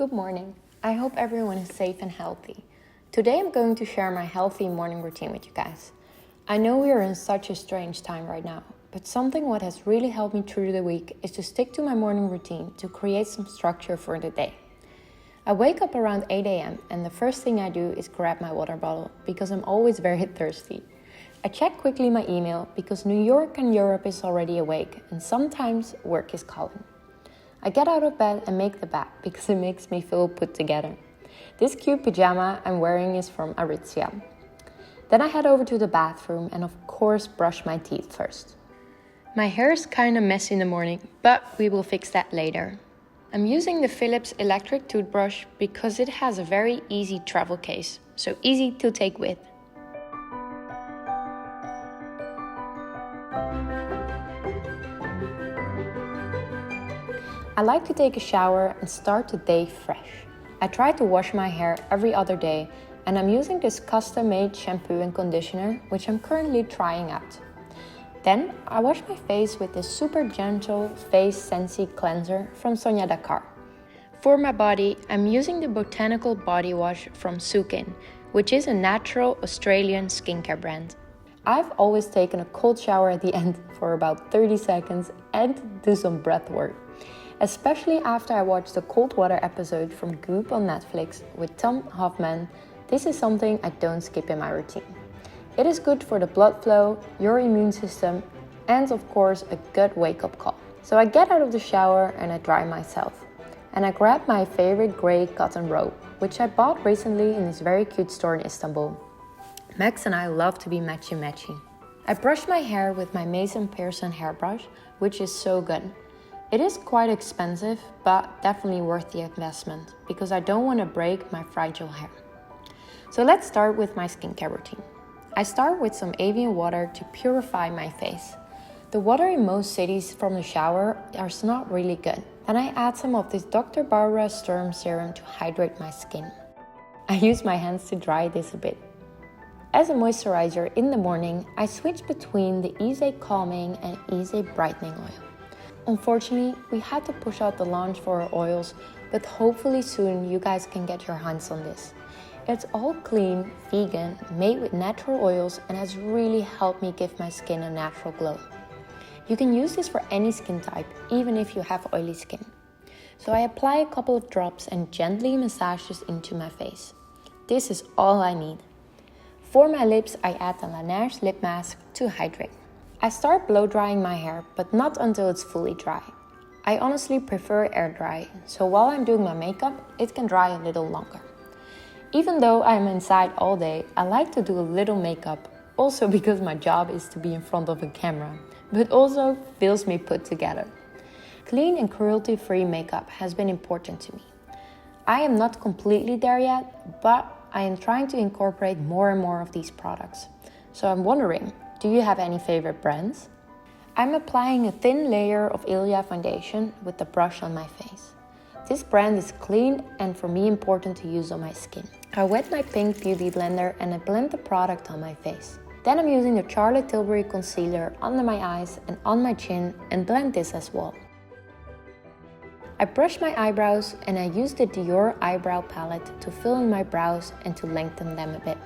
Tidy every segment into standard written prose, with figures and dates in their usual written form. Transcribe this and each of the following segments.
Good morning. I hope everyone is safe and healthy. Today I'm going to share my healthy morning routine with you guys. I know we are in such a strange time right now, but something what has really helped me through the week is to stick to my morning routine to create some structure for the day. I wake up around 8 a.m. and the first thing I do is grab my water bottle because I'm always very thirsty. I check quickly my email because New York and Europe is already awake and sometimes work is calling. I get out of bed and make the bed because it makes me feel put together. This cute pajama I'm wearing is from Aritzia. Then I head over to the bathroom and of course brush my teeth first. My hair is kind of messy in the morning, but we will fix that later. I'm using the Philips electric toothbrush because it has a very easy travel case, so easy to take with. I like to take a shower and start the day fresh. I try to wash my hair every other day and I'm using this custom-made shampoo and conditioner which I'm currently trying out. Then I wash my face with this super gentle face Sensi cleanser from Sonia Dakar. For my body, I'm using the botanical body wash from Sukin, which is a natural Australian skincare brand. I've always taken a cold shower at the end for about 30 seconds and do some breath work. Especially after I watched the cold water episode from Goop on Netflix with Tom Hoffman, this is something I don't skip in my routine. It is good for the blood flow, your immune system, and of course a good wake-up call. So I get out of the shower and I dry myself. And I grab my favorite grey cotton robe, which I bought recently in this very cute store in Istanbul. Max and I love to be matchy-matchy. I brush my hair with my Mason Pearson hairbrush, which is so good. It is quite expensive, but definitely worth the investment because I don't want to break my fragile hair. So let's start with my skincare routine. I start with some Evian water to purify my face. The water in most cities from the shower is not really good. Then I add some of this Dr. Barbara Sturm serum to hydrate my skin. I use my hands to dry this a bit. As a moisturizer in the morning, I switch between the Easy Calming and Easy Brightening oil. Unfortunately, we had to push out the launch for our oils, but hopefully soon you guys can get your hands on this. It's all clean, vegan, made with natural oils and has really helped me give my skin a natural glow. You can use this for any skin type, even if you have oily skin. So I apply a couple of drops and gently massage this into my face. This is all I need. For my lips, I add the Laneige lip mask to hydrate. I start blow drying my hair, but not until it's fully dry. I honestly prefer air dry, so while I'm doing my makeup, it can dry a little longer. Even though I'm inside all day, I like to do a little makeup, also because my job is to be in front of a camera, but also feels me put together. Clean and cruelty-free makeup has been important to me. I am not completely there yet, but I am trying to incorporate more and more of these products. So I'm wondering, do you have any favorite brands? I'm applying a thin layer of Ilia foundation with the brush on my face. This brand is clean and for me important to use on my skin. I wet my pink beauty blender and I blend the product on my face. Then I'm using the Charlotte Tilbury concealer under my eyes and on my chin and blend this as well. I brush my eyebrows and I use the Dior eyebrow palette to fill in my brows and to lengthen them a bit.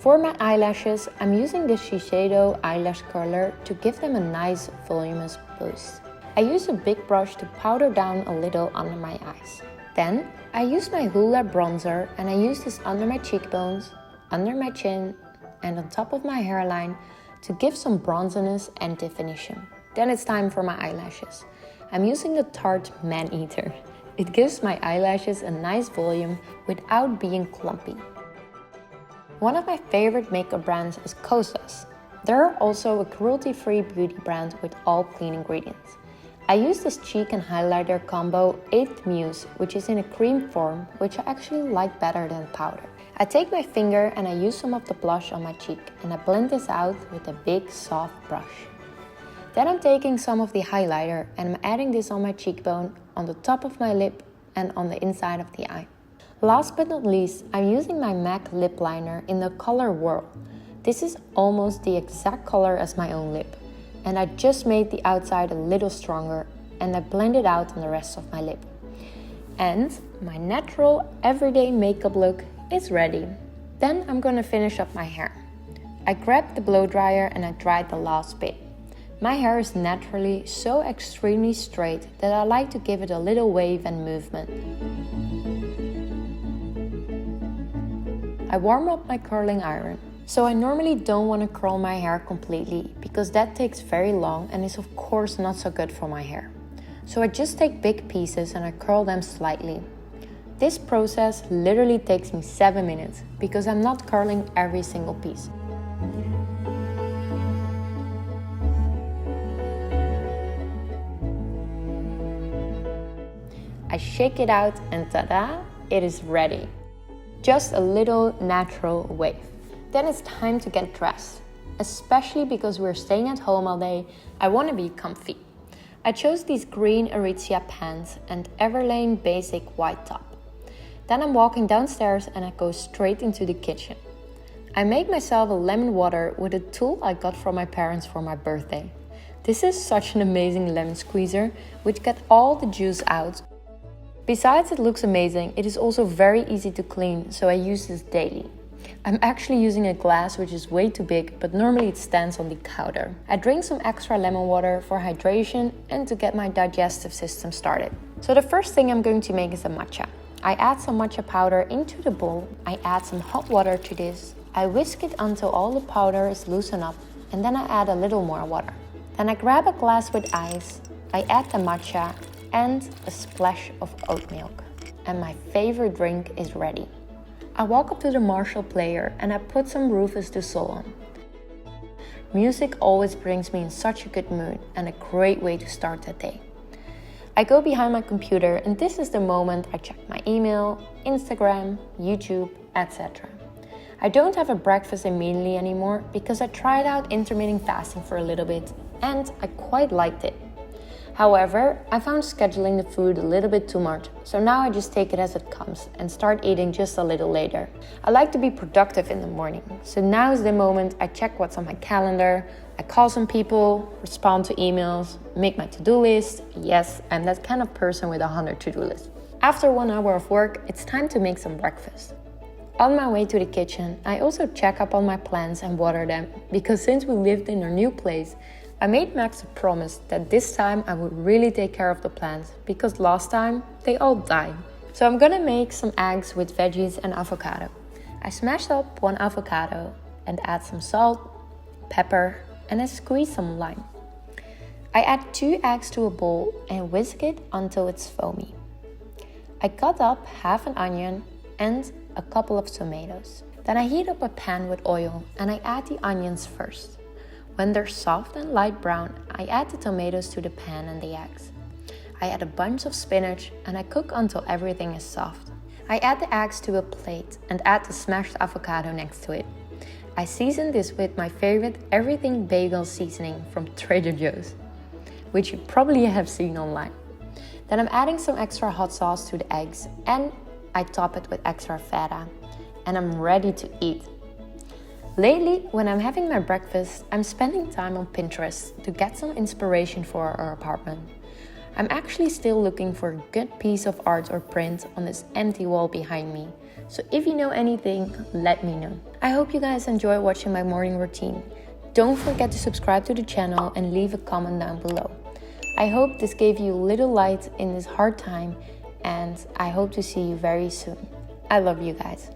For my eyelashes, I'm using the Shiseido eyelash curler to give them a nice voluminous boost. I use a big brush to powder down a little under my eyes. Then, I use my Hoola bronzer and I use this under my cheekbones, under my chin and on top of my hairline to give some bronziness and definition. Then it's time for my eyelashes. I'm using the Tarte Man Eater. It gives my eyelashes a nice volume without being clumpy. One of my favorite makeup brands is Kosas. They're also a cruelty-free beauty brand with all clean ingredients. I use this cheek and highlighter combo 8th Muse, which is in a cream form, which I actually like better than powder. I take my finger and I use some of the blush on my cheek and I blend this out with a big soft brush. Then I'm taking some of the highlighter and I'm adding this on my cheekbone, on the top of my lip and on the inside of the eye. Last but not least, I'm using my MAC lip liner in the color Whirl. This is almost the exact color as my own lip. And I just made the outside a little stronger and I blend it out on the rest of my lip. And my natural everyday makeup look is ready. Then I'm gonna finish up my hair. I grabbed the blow dryer and I dried the last bit. My hair is naturally so extremely straight that I like to give it a little wave and movement. I warm up my curling iron. So I normally don't want to curl my hair completely because that takes very long and is of course not so good for my hair. So I just take big pieces and I curl them slightly. This process literally takes me 7 minutes because I'm not curling every single piece. I shake it out and tada, it is ready. Just a little natural wave. Then it's time to get dressed. Especially because we're staying at home all day, I want to be comfy. I chose these green Aritzia pants and Everlane basic white top. Then I'm walking downstairs and I go straight into the kitchen. I make myself a lemon water with a tool I got from my parents for my birthday. This is such an amazing lemon squeezer, which gets all the juice out. Besides it looks amazing, it is also very easy to clean, so I use this daily. I'm actually using a glass which is way too big, but normally it stands on the counter. I drink some extra lemon water for hydration and to get my digestive system started. So the first thing I'm going to make is a matcha. I add some matcha powder into the bowl. I add some hot water to this. I whisk it until all the powder is loosened up, and then I add a little more water. Then I grab a glass with ice. I add the matcha and a splash of oat milk. And my favorite drink is ready. I walk up to the Marshall player and I put some Rufus du Sol on. Music always brings me in such a good mood and a great way to start the day. I go behind my computer and this is the moment I check my email, Instagram, YouTube, etc. I don't have a breakfast immediately anymore because I tried out intermittent fasting for a little bit and I quite liked it. However, I found scheduling the food a little bit too much, so now I just take it as it comes and start eating just a little later. I like to be productive in the morning, so now is the moment I check what's on my calendar, I call some people, respond to emails, make my to-do list. Yes, I'm that kind of person with 100 to-do lists. After 1 hour of work, it's time to make some breakfast. On my way to the kitchen, I also check up on my plants and water them, because since we lived in our new place, I made Max a promise that this time I would really take care of the plants because last time they all died. So I'm gonna make some eggs with veggies and avocado. I smashed up 1 avocado and add some salt, pepper, and I squeeze some lime. I add 2 eggs to a bowl and whisk it until it's foamy. I cut up half an onion and a couple of tomatoes. Then I heat up a pan with oil and I add the onions first. When they're soft and light brown, I add the tomatoes to the pan and the eggs. I add a bunch of spinach and I cook until everything is soft. I add the eggs to a plate and add the smashed avocado next to it. I season this with my favorite everything bagel seasoning from Trader Joe's, which you probably have seen online. Then I'm adding some extra hot sauce to the eggs and I top it with extra feta. And I'm ready to eat. Lately, when I'm having my breakfast, I'm spending time on Pinterest to get some inspiration for our apartment. I'm actually still looking for a good piece of art or print on this empty wall behind me. So if you know anything, let me know. I hope you guys enjoy watching my morning routine. Don't forget to subscribe to the channel and leave a comment down below. I hope this gave you a little light in this hard time and I hope to see you very soon. I love you guys.